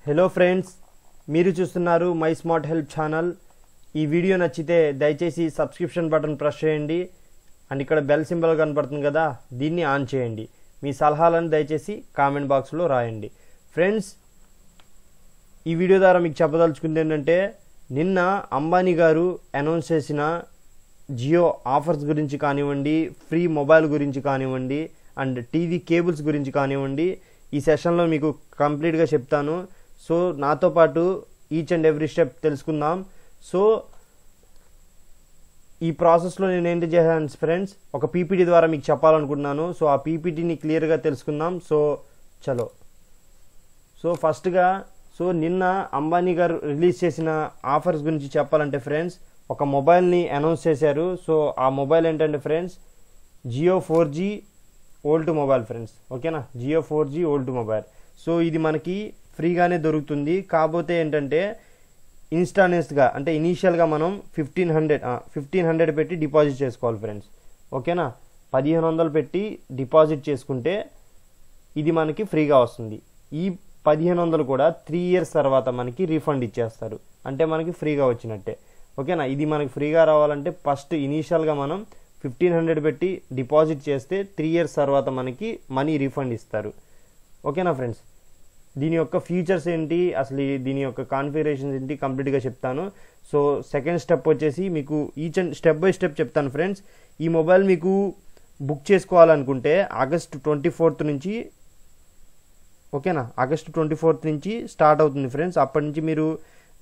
Hello friends, మీరు చూస్తున్నారు my smart help channel. ఈ వీడియో నచ్చితే దయచేసి సబ్స్క్రిప్షన్ బటన్ ప్రెస్ చేయండి అండ్ ఇక్కడ బెల్ సింబల్ కనపడుతుంది కదా, దీన్ని ఆన్ చేయండి. మీ సలహాలను దయచేసి కామెంట్ బాక్స్లో రాయండి. ఫ్రెండ్స్, ఈ వీడియో ద్వారా మీకు చెప్పదలుచుకుంది ఏంటంటే, నిన్న అంబానీ గారు అనౌన్స్ చేసిన జియో ఆఫర్స్ గురించి కానివ్వండి, ఫ్రీ మొబైల్ గురించి కానివ్వండి అండ్ టీవీ కేబుల్స్ గురించి కానివ్వండి, ఈ సెషన్లో మీకు కంప్లీట్గా చెప్తాను. సో నాతో పాటు ఈచ్ అండ్ ఎవ్రీ స్టెప్ తెలుసుకుందాం. సో ఈ ప్రాసెస్లో నేను ఏంటి చేశాను ఫ్రెండ్స్, ఒక పీపీటీ ద్వారా మీకు చెప్పాలనుకుంటున్నాను. సో ఆ పీపీటీని క్లియర్గా తెలుసుకుందాం. సో చలో. సో ఫస్ట్గా నిన్న అంబానీ గారు రిలీజ్ చేసిన ఆఫర్స్ గురించి చెప్పాలంటే ఫ్రెండ్స్, ఒక మొబైల్ని అనౌన్స్ చేశారు. సో ఆ మొబైల్ ఏంటంటే friends, Jio 4G old mobile friends. ఓకేనా, Jio 4G old mobile. So ఇది మనకి ఫ్రీగానే దొరుకుతుంది. కాకపోతే ఏంటంటే ఇన్స్టాంట్గా అంటే ఇనీషియల్గా మనం 1500 పెట్టి డిపాజిట్ చేసుకోవాలి ఫ్రెండ్స్. ఓకేనా, 1500 పెట్టి డిపాజిట్ చేసుకుంటే ఇది మనకి ఫ్రీగా వస్తుంది. ఈ 1500 కూడా 3 years తర్వాత మనకి రీఫండ్ ఇచ్చేస్తారు, అంటే మనకి ఫ్రీగా వచ్చినట్టే. ఓకేనా, ఇది మనకి ఫ్రీగా రావాలంటే ఫస్ట్ ఇనీషియల్గా మనం 1500 పెట్టి డిపాజిట్ చేస్తే 3 years తర్వాత మనకి మనీ రీఫండ్ ఇస్తారు. ఓకేనా ఫ్రెండ్స్, దీని యొక్క ఫీచర్స్ ఏంటి, అసలు దీని యొక్క కాన్ఫిగరేషన్స్ ఏంటి కంప్లీట్గా చెప్తాను. సో సెకండ్ స్టెప్ వచ్చేసి మీకు each and step by step చెప్తాను ఫ్రెండ్స్. ఈ మొబైల్ మీకు బుక్ చేసుకోవాలనుకుంటే August 24th నుంచి, ఓకేనా, August 24th నుంచి స్టార్ట్ అవుతుంది ఫ్రెండ్స్. అప్పటి నుంచి మీరు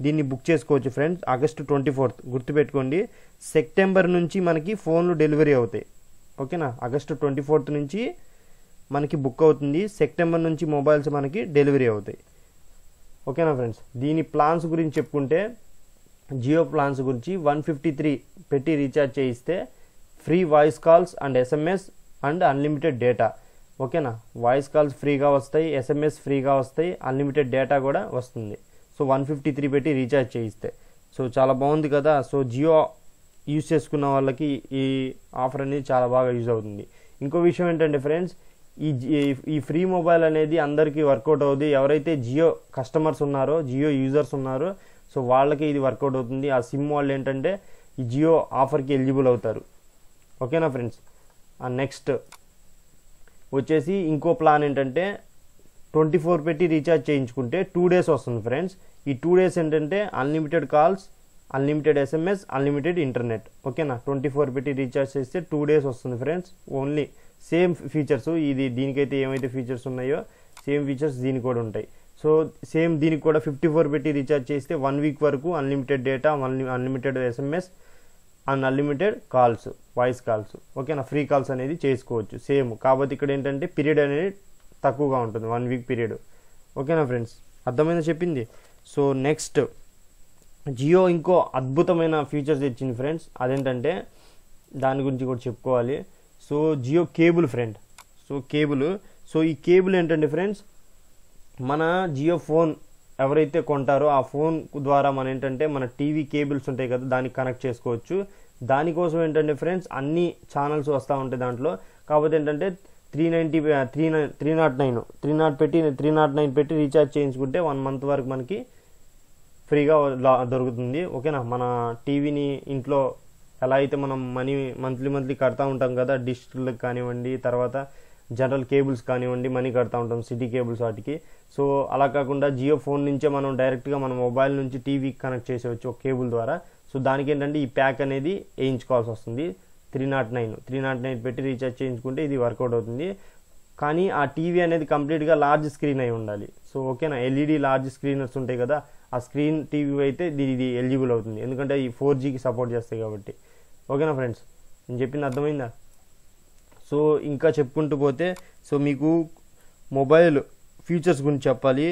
దీన్ని బుక్ చేసుకోవచ్చు ఫ్రెండ్స్. August 24th గుర్తుపెట్టుకోండి. సెప్టెంబర్ నుంచి మనకి ఫోన్లు డెలివరీ అవుతాయి. ఓకేనా, August 24th నుంచి మనకి బుక్ అవుతుంది. సెప్టెంబర్ నుంచి మొబైల్స్ మనకి డెలివరీ అవుతాయి. ఓకేనా ఫ్రెండ్స్, దీని ప్లాన్స్ గురించి చెప్పుకుంటే, జియో ప్లాన్స్ గురించి 153 పెట్టి రీఛార్జ్ చేయిస్తే free voice calls and SMS and unlimited data. ఓకేనా, వాయిస్ కాల్స్ ఫ్రీగా వస్తాయి, SMS ఫ్రీగా వస్తాయి, అన్లిమిటెడ్ డేటా కూడా వస్తుంది. సో 153 పెట్టి రీఛార్జ్ చేయిస్తే. సో చాలా బాగుంది కదా. సో జియో యూజ్ చేసుకున్న వాళ్ళకి ఈ ఆఫర్ అనేది చాలా బాగా యూజ్ అవుతుంది. ఇంకో విషయం ఏంటంటే ఫ్రెండ్స్, ఈ ఫ్రీ మొబైల్ అనేది అందరికీ వర్కౌట్ అవుతుంది. ఎవరైతే జియో కస్టమర్స్ ఉన్నారో, జియో యూజర్స్ ఉన్నారో, సో వాళ్ళకి ఇది వర్కౌట్ అవుతుంది. ఆ సిమ్ వాళ్ళు ఏంటంటే ఈ జియో ఆఫర్కి ఎలిజిబుల్ అవుతారు. ఓకేనా ఫ్రెండ్స్, నెక్స్ట్ వచ్చేసి ఇంకో ప్లాన్ ఏంటంటే 24 పెట్టి రీఛార్జ్ చేయించుకుంటే 2 days వస్తుంది ఫ్రెండ్స్. ఈ 2 days ఏంటంటే unlimited calls, unlimited SMS, unlimited internet. ఓకేనా, 24 పెట్టి రీఛార్జ్ చేస్తే 2 days వస్తుంది ఫ్రెండ్స్. ఓన్లీ సేమ్ ఫీచర్స్, దీనికైతే ఏమైతే ఫీచర్స్ ఉన్నాయో సేమ్ ఫీచర్స్ దీనికి కూడా ఉంటాయి. సో సేమ్ దీనికి కూడా 54 పెట్టి రీఛార్జ్ చేస్తే 1 week వరకు unlimited data, unlimited SMS and unlimited calls, voice calls. ఓకేనా, ఫ్రీ కాల్స్ అనేది చేసుకోవచ్చు సేమ్. కాబట్టి ఇక్కడ ఏంటంటే పీరియడ్ అనేది తక్కువగా ఉంటుంది, 1 week పీరియడ్. ఓకేనా ఫ్రెండ్స్, అర్థమైందో చెప్పింది. సో నెక్స్ట్ జియో ఇంకో అద్భుతమైన ఫీచర్స్ ఇచ్చింది ఫ్రెండ్స్. అదేంటంటే దాని గురించి కూడా చెప్పుకోవాలి. So Jio cable friend. So ఈ కేబుల్ ఏంటంటే ఫ్రెండ్స్, మన జియో ఫోన్ ఎవరైతే కొంటారో ఆ ఫోన్ ద్వారా మన ఏంటంటే మన టీవీ కేబుల్స్ ఉంటాయి కదా, దానికి కనెక్ట్ చేసుకోవచ్చు. దానికోసం ఏంటంటే ఫ్రెండ్స్ అన్ని ఛానల్స్ వస్తూ ఉంటాయి దాంట్లో. కాకపోతే ఏంటంటే 309 పెట్టి రీఛార్జ్ చేయించుకుంటే 1 month వరకు మనకి ఫ్రీగా దొరుకుతుంది. ఓకేనా, మన టీవీని ఇంట్లో ఎలా అయితే మనం మంత్లీ కడతా ఉంటాం కదా, డిష్లకు కానివ్వండి, తర్వాత జనరల్ కేబుల్స్ కానివ్వండి, మనీ కడతా ఉంటాం సిటీ కేబుల్స్ వాటికి. సో అలా కాకుండా జియో ఫోన్ నుంచే మనం డైరెక్ట్గా మన మొబైల్ నుంచి టీవీకి కనెక్ట్ చేసేవచ్చు ఒక కేబుల్ ద్వారా. సో దానికి ఏంటంటే ఈ ప్యాక్ అనేది వేయించుకోవాల్సి వస్తుంది. 309 పెట్టి రీఛార్జ్ చేయించుకుంటే ఇది వర్కౌట్ అవుతుంది. కానీ ఆ టీవీ అనేది కంప్లీట్గా లార్జ్ స్క్రీన్ అయి ఉండాలి. సో ఓకేనా, LED లార్జ్ స్క్రీనర్స్ ఉంటాయి కదా, ఆ స్క్రీన్ టీవీ అయితే ఇది ఎలిజిబుల్ అవుతుంది, ఎందుకంటే ఈ 4Gకి సపోర్ట్ చేస్తాయి కాబట్టి. ఓకేనా ఫ్రెండ్స్, నేను చెప్పింది అర్థమైందా? సో ఇంకా చెప్పుకుంటూ పోతే, సో మీకు మొబైల్ ఫీచర్స్ గురించి చెప్పాలి.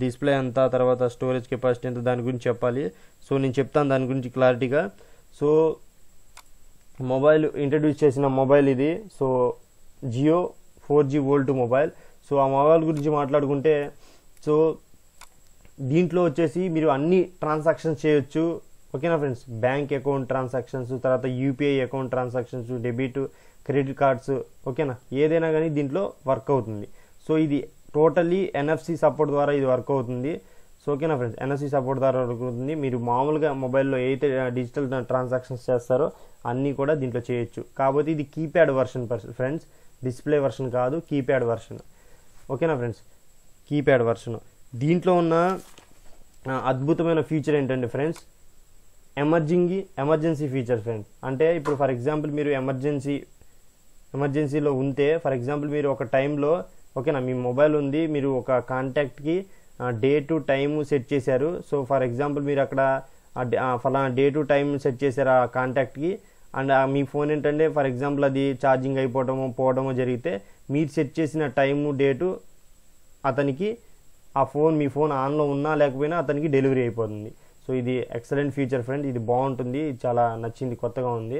డిస్ప్లే అంతా, తర్వాత స్టోరేజ్ కెపాసిటీ ఎంత, దాని గురించి చెప్పాలి. సో నేను చెప్తాను దాని గురించి క్లారిటీగా. సో మొబైల్ ఇంట్రడ్యూస్ చేసిన మొబైల్ ఇది. So Jio 4G old mobile. So ఆ మొబైల్ గురించి మాట్లాడుకుంటే, సో దీంట్లో వచ్చేసి మీరు అన్ని ట్రాన్సాక్షన్స్ చేయొచ్చు. ఓకేనా ఫ్రెండ్స్, బ్యాంక్ అకౌంట్ ట్రాన్సాక్షన్స్, తర్వాత UPI account transactions, debit, credit cards, ఓకేనా, ఏదైనా కానీ దీంట్లో వర్క్ అవుతుంది. సో ఇది టోటలీ NFC సపోర్ట్ ద్వారా ఇది వర్క్ అవుతుంది. సో ఓకేనా ఫ్రెండ్స్, NFC సపోర్ట్ ద్వారా వర్క్ అవుతుంది. మీరు మామూలుగా మొబైల్లో అయితే డిజిటల్ ట్రాన్సాక్షన్స్ చేస్తారో అన్నీ కూడా దీంట్లో చేయొచ్చు. కాకపోతే ఇది keypad version friends, display version కాదు, కీప్యాడ్ వర్షన్. ఓకేనా ఫ్రెండ్స్, కీప్యాడ్ వర్షన్. దీంట్లో ఉన్న అద్భుతమైన ఫీచర్ ఏంటంటే ఫ్రెండ్స్, ఎమర్జెన్సీ ఫీచర్ ఫ్రెండ్స్. అంటే ఇప్పుడు ఫర్ ఎగ్జాంపుల్ మీరు ఎమర్జెన్సీలో ఉంటే, ఫర్ ఎగ్జాంపుల్ మీరు ఒక టైంలో ఓకేనా మీ మొబైల్ ఉంది, మీరు ఒక కాంటాక్ట్కి డేటు టైము సెట్ చేశారు. సో ఫర్ ఎగ్జాంపుల్ మీరు అక్కడ ఫలానా డేటు టైం సెట్ చేశారు ఆ కాంటాక్ట్కి, అండ్ మీ ఫోన్ ఏంటంటే ఫర్ ఎగ్జాంపుల్ అది ఛార్జింగ్ పోవడమో జరిగితే మీరు సెట్ చేసిన టైము డేటు అతనికి మీ ఫోన్ ఆన్లో ఉన్నా లేకపోయినా అతనికి డెలివరీ అయిపోతుంది. సో ఇది ఎక్సలెంట్ ఫీచర్ ఫ్రెండ్, ఇది బాగుంటుంది, చాలా నచ్చింది, కొత్తగా ఉంది.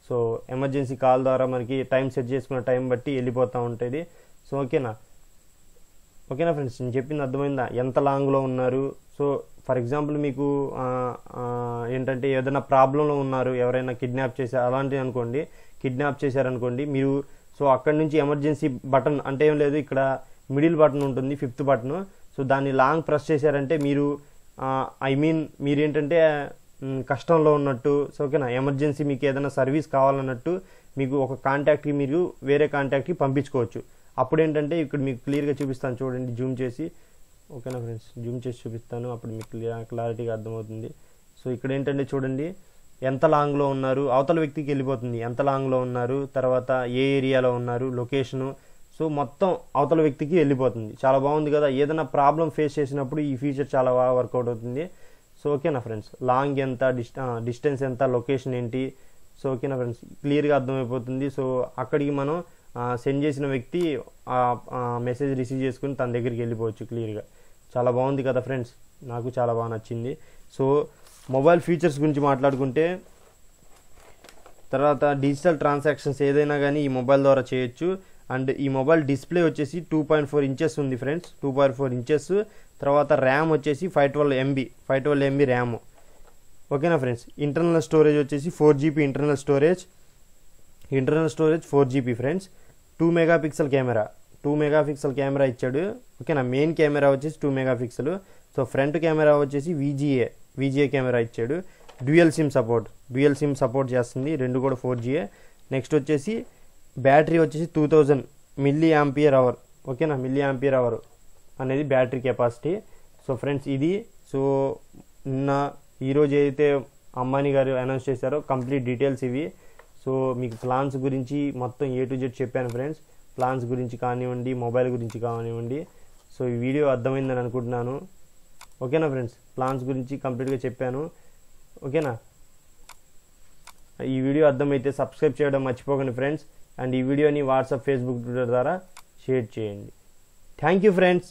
సో ఎమర్జెన్సీ కాల్ ద్వారా మనకి టైం సెట్ చేసుకున్న టైం బట్టి వెళ్ళిపోతూ ఉంటుంది. సో ఓకేనా ఫ్రెండ్స్, నేను చెప్పింది అర్థమైందా? ఎంత లాంగ్లో ఉన్నారు, సో ఫర్ ఎగ్జాంపుల్ మీకు ఏంటంటే ఏదైనా ప్రాబ్లంలో ఉన్నారు, ఎవరైనా కిడ్నాప్ చేశారు అలాంటివి కిడ్నాప్ చేశారనుకోండి మీరు, సో అక్కడి నుంచి ఎమర్జెన్సీ బటన్ అంటే ఏం లేదు, ఇక్కడ మిడిల్ బటన్ ఉంటుంది, 5th బటన్. సో దాన్ని లాంగ్ ప్రెస్ చేశారంటే మీరు మీరేంటంటే కష్టంలో ఉన్నట్టు. సో ఓకేనా, ఎమర్జెన్సీ మీకు ఏదైనా సర్వీస్ కావాలన్నట్టు మీకు ఒక కాంటాక్ట్కి మీరు వేరే కాంటాక్ట్కి పంపించుకోవచ్చు. అప్పుడు ఏంటంటే ఇక్కడ మీకు క్లియర్గా చూపిస్తాను చూడండి, జూమ్ చేసి. ఓకేనా ఫ్రెండ్స్, జూమ్ చేసి చూపిస్తాను, అప్పుడు మీకు క్లారిటీగా అర్థమవుతుంది. సో ఇక్కడ ఏంటంటే చూడండి ఎంత లాంగ్లో ఉన్నారు, అవతల వ్యక్తికి వెళ్ళిపోతుంది ఎంత లాంగ్లో ఉన్నారు, తర్వాత ఏ ఏరియాలో ఉన్నారు, లొకేషను. సో మొత్తం అవతల వ్యక్తికి వెళ్ళిపోతుంది. చాలా బాగుంది కదా. ఏదైనా ప్రాబ్లం ఫేస్ చేసినప్పుడు ఈ ఫీచర్ చాలా బాగా వర్కౌట్ అవుతుంది. సో ఓకేనా ఫ్రెండ్స్, లాంగ్ ఎంత, డిస్టెన్స్ ఎంత, లొకేషన్ ఏంటి, సో ఓకేనా ఫ్రెండ్స్, క్లియర్గా అర్థమైపోతుంది. సో అక్కడికి మనం సెండ్ చేసిన వ్యక్తి మెసేజ్ రిసీవ్ చేసుకుని తన దగ్గరికి వెళ్ళిపోవచ్చు క్లియర్గా. చాలా బాగుంది కదా ఫ్రెండ్స్, నాకు చాలా బాగా నచ్చింది. సో మొబైల్ ఫీచర్స్ గురించి మాట్లాడుకుంటే, తర్వాత డిజిటల్ ట్రాన్సాక్షన్స్ ఏదైనా కానీ ఈ మొబైల్ ద్వారా చేయొచ్చు. అండ్ ఈ మొబైల్ డిస్ప్లే వచ్చేసి 2.4 ఇంచెస్ ఉంది ఫ్రెండ్స్, 2.4 ఇంచెస్. తర్వాత ర్యామ్ వచ్చేసి 512 MB ర్యామ్. ఓకేనా ఫ్రెండ్స్, ఇంటర్నల్ స్టోరేజ్ వచ్చేసి 4 GB internal storage 4 GB friends. 2 megapixel camera ఇచ్చాడు. ఓకేనా, మెయిన్ కెమెరా వచ్చేసి 2 మెగాపిక్సెల్. సో ఫ్రంట్ కెమెరా వచ్చేసి VGA కెమెరా ఇచ్చాడు. డ్యూయల్ సిమ్ సపోర్ట్ చేస్తుంది, రెండు కూడా 4G. నెక్స్ట్ వచ్చేసి బ్యాటరీ వచ్చేసి 2000 mAh. ఓకేనా, mAh అనేది బ్యాటరీ కెపాసిటీ. సో ఫ్రెండ్స్ ఇది, సో ఈరోజు అయితే అంబానీ గారు అనౌన్స్ చేశారో కంప్లీట్ డీటెయిల్స్ ఇవి. సో మీకు ప్లాన్స్ గురించి మొత్తం A to Z చెప్పాను ఫ్రెండ్స్, ప్లాన్స్ గురించి కానివ్వండి, మొబైల్ గురించి కానివ్వండి. సో ఈ వీడియో అర్థమైందని అనుకుంటున్నాను. ఓకేనా ఫ్రెండ్స్, ప్లాన్స్ గురించి కంప్లీట్గా చెప్పాను. ఓకేనా, ఈ వీడియో అర్థమైతే సబ్స్క్రైబ్ చేయడం మర్చిపోకండి ఫ్రెండ్స్. అండ్ ఈ వీడియోని వాట్సాప్, ఫేస్బుక్, ట్విట్టర్ ద్వారా షేర్ చేయండి. Thank you friends.